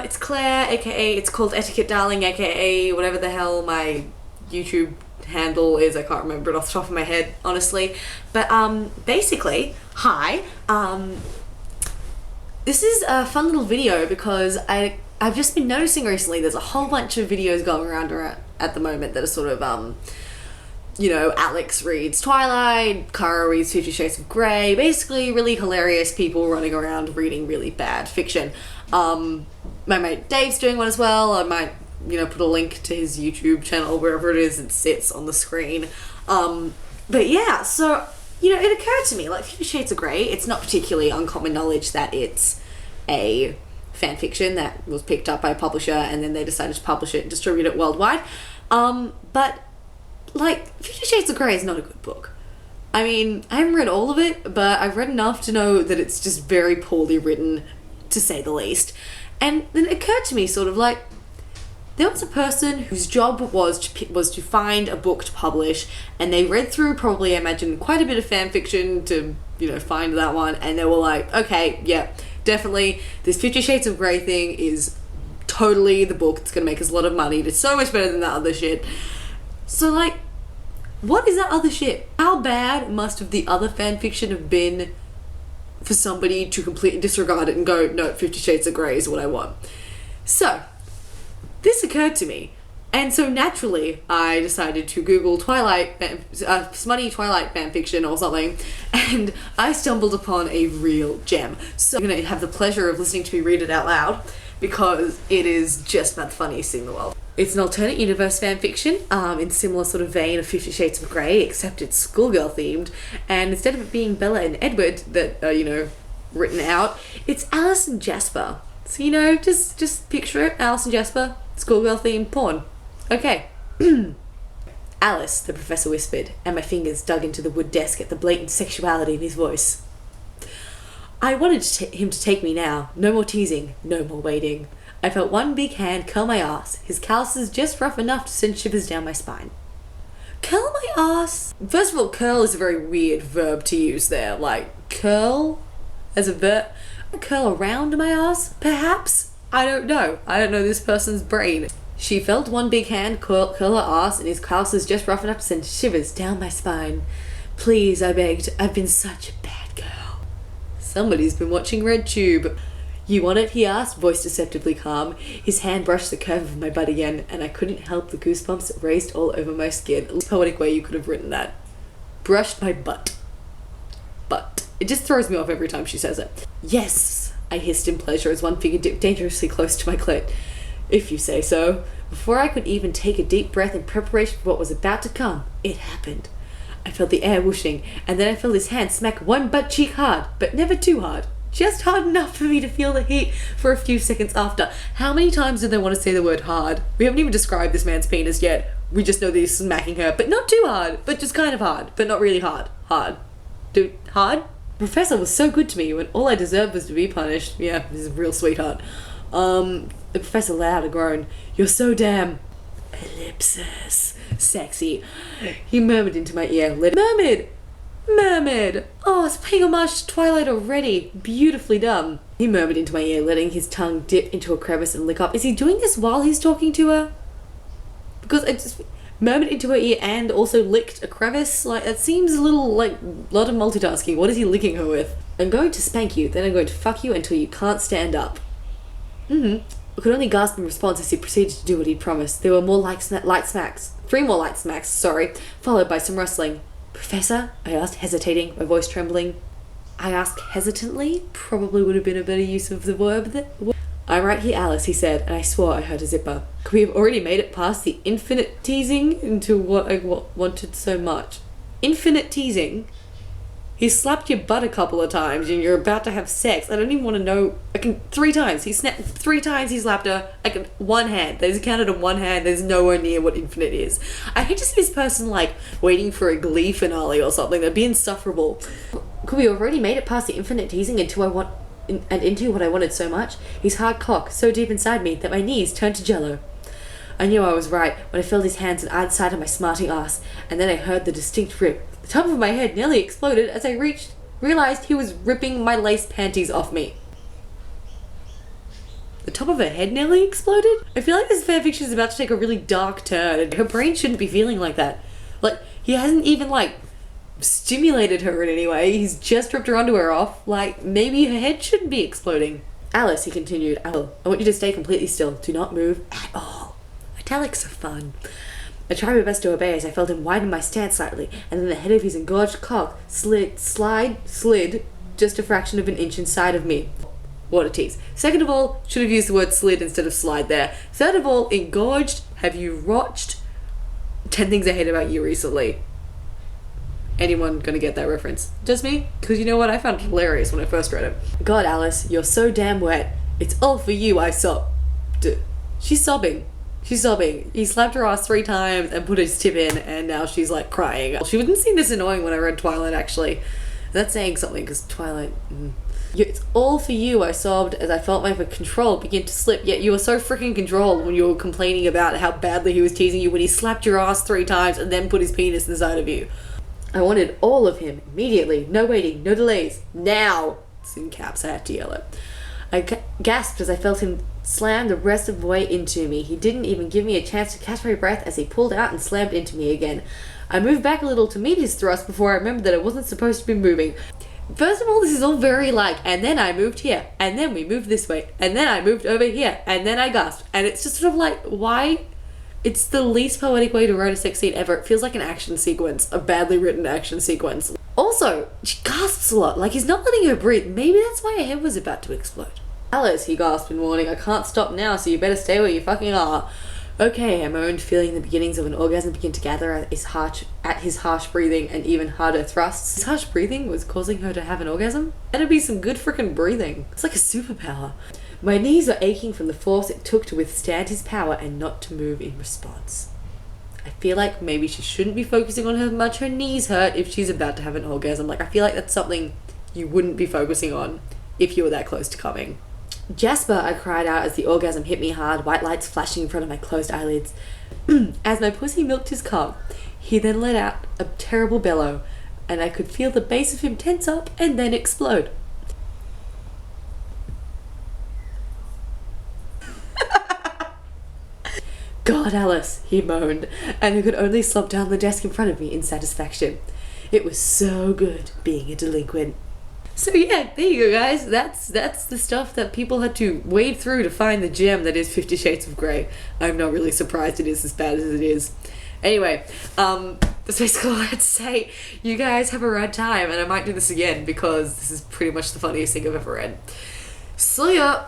it's Claire, aka it's called Etiquette Darling, aka whatever the hell my YouTube handle is. I can't remember it off the top of my head, honestly. But basically, hi. This is a fun little video because I've just been noticing recently there's a whole bunch of videos going around at the moment that are sort of you know, Alex reads Twilight, Cara reads 50 Shades of Grey, basically really hilarious people running around reading really bad fiction. My mate Dave's doing one as well. I might, you know, put a link to his YouTube channel wherever it is it sits on the screen. But yeah, so, you know, it occurred to me, like 50 Shades of Grey, it's not particularly uncommon knowledge that it's a fan fiction that was picked up by a publisher and then they decided to publish it and distribute it worldwide. But like, 50 Shades of Grey is not a good book. I mean, I haven't read all of it, but I've read enough to know that it's just very poorly written, to say the least. And then it occurred to me sort of like, there was a person whose job was to find a book to publish, and they read through probably, I imagine, quite a bit of fan fiction to, you know, find that one, and they were like, okay, yeah, definitely, this 50 Shades of Grey thing is totally the book that's gonna make us a lot of money. It's so much better than that other shit. So, like, what is that other shit? How bad must have the other fanfiction have been for somebody to completely disregard it and go, no, 50 Shades of Grey is what I want? So, this occurred to me. And so naturally, I decided to Google smutty Twilight fanfiction or something, and I stumbled upon a real gem. So I'm going to have the pleasure of listening to me read it out loud, because it is just about the funniest thing in the world. It's an alternate universe fanfiction, in similar sort of vein of 50 Shades of Grey, except it's schoolgirl themed, and instead of it being Bella and Edward that are, you know, written out, it's Alice and Jasper. So, you know, just picture it, Alice and Jasper, schoolgirl themed porn. Okay. Alice, the professor whispered, and my fingers dug into the wood desk at the blatant sexuality in his voice. I wanted him to take me now. No more teasing, no more waiting. I felt one big hand curl my ass, his calluses just rough enough to send shivers down my spine. Curl my ass? First of all, curl is a very weird verb to use there. Like, curl as a verb? Curl around my ass, perhaps? I don't know. I don't know this person's brain. She felt one big hand curl her ass, and his calluses just rough enough to send shivers down my spine. Please, I begged. I've been such a bad girl. Somebody's been watching RedTube. You want it? He asked, voice deceptively calm. His hand brushed the curve of my butt again, and I couldn't help the goosebumps that raced all over my skin. A poetic way you could have written that. Brushed my butt. Butt. It just throws me off every time she says it. Yes, I hissed in pleasure as one finger dipped dangerously close to my clit. If you say so. Before I could even take a deep breath in preparation for what was about to come, it happened. I felt the air whooshing, and then I felt his hand smack one butt cheek hard, but never too hard. Just hard enough for me to feel the heat for a few seconds after. How many times do they want to say the word hard? We haven't even described this man's penis yet. We just know that he's smacking her, but not too hard, but just kind of hard, but not really hard. Hard. Dude, hard? The professor was so good to me when all I deserved was to be punished. Yeah, he's a real sweetheart. The professor let out a groan. You're so damn... ellipsis. Sexy. He murmured into my ear. Murmured! Oh, it's paying homage to Twilight already. Beautifully done. He murmured into my ear, letting his tongue dip into a crevice and lick up. Is he doing this while he's talking to her? Because I just murmured into her ear and also licked a crevice? Like, that seems a little, like, a lot of multitasking. What is he licking her with? I'm going to spank you, then I'm going to fuck you until you can't stand up. I could only gasp in response as he proceeded to do what he'd promised. There were more light smacks. 3 more light smacks, followed by some rustling. Professor? I asked, hesitating, my voice trembling. I asked hesitantly? Probably would have been a better use of the verb. I'm right here, Alice, he said, and I swore I heard a zipper. Could we have already made it past the infinite teasing into what I wanted so much? Infinite teasing? He slapped your butt a couple of times and you're about to have sex. I don't even want to know. 3 times. He snapped 3 times he slapped her. One hand. There's counted on one hand. There's nowhere near what infinite is. I hate to see this person like waiting for a Glee finale or something. That'd be insufferable. Could we have already made it past the infinite teasing into what I wanted so much? His hard cock so deep inside me that my knees turned to jello. I knew I was right when I felt his hands on either side of my smarting ass, and then I heard the distinct rip. The top of my head nearly exploded as I realized he was ripping my lace panties off me. The top of her head nearly exploded. I feel like this fanfiction is about to take a really dark turn and her brain shouldn't be feeling like that. Like, he hasn't even, like, stimulated her in any way. He's just ripped her underwear off. Like, maybe her head shouldn't be exploding. Alice, he continued, I want you to stay completely still. Do not move at all. Italics are fun. I tried my best to obey as I felt him widen my stance slightly, and then the head of his engorged cock slid just a fraction of an inch inside of me. What a tease. Second of all, should have used the word slid instead of slide there. Third of all, engorged. Have you watched 10 Things I Hate About You recently? Anyone gonna get that reference? Just me? Because you know what? I found it hilarious when I first read it. God, Alice, you're so damn wet. It's all for you, I sob. She's sobbing. She's sobbing. He slapped her ass 3 times and put his tip in, and now she's like crying. She wouldn't seem this annoying when I read Twilight, actually. That's saying something, because Twilight... It's all for you, I sobbed as I felt my control begin to slip, yet you were so freaking controlled when you were complaining about how badly he was teasing you when he slapped your ass 3 times and then put his penis inside of you. I wanted all of him, immediately, no waiting, no delays, now! It's in caps, I had to yell it. I gasped as I felt him slam the rest of the way into me. He didn't even give me a chance to catch my breath as he pulled out and slammed into me again. I moved back a little to meet his thrust before I remembered that I wasn't supposed to be moving. First of all, this is all very like, and then I moved here, and then we moved this way, and then I moved over here, and then I gasped. And it's just sort of like, why? It's the least poetic way to write a sex scene ever. It feels like an action sequence, a badly written action sequence. Also, she gasps a lot, like he's not letting her breathe. Maybe that's why her head was about to explode. Alice, he gasped in warning, I can't stop now, so you better stay where you fucking are. Okay, I moaned, feeling the beginnings of an orgasm begin to gather at his harsh breathing and even harder thrusts. His harsh breathing was causing her to have an orgasm? That'd be some good frickin' breathing. It's like a superpower. My knees were aching from the force it took to withstand his power and not to move in response. I feel like maybe she shouldn't be focusing on how much her knees hurt if she's about to have an orgasm. Like, I feel like that's something you wouldn't be focusing on if you were that close to coming. Jasper, I cried out as the orgasm hit me hard, white lights flashing in front of my closed eyelids. As my pussy milked his cock, he then let out a terrible bellow, and I could feel the base of him tense up and then explode. God, Alice, he moaned, and I could only slump down the desk in front of me in satisfaction. It was so good being a delinquent. So yeah, there you go, guys. That's the stuff that people had to wade through to find the gem that is 50 Shades of Grey. I'm not really surprised it is as bad as it is. Anyway, that's basically all I had to say. You guys have a rad time, and I might do this again because this is pretty much the funniest thing I've ever read. See ya!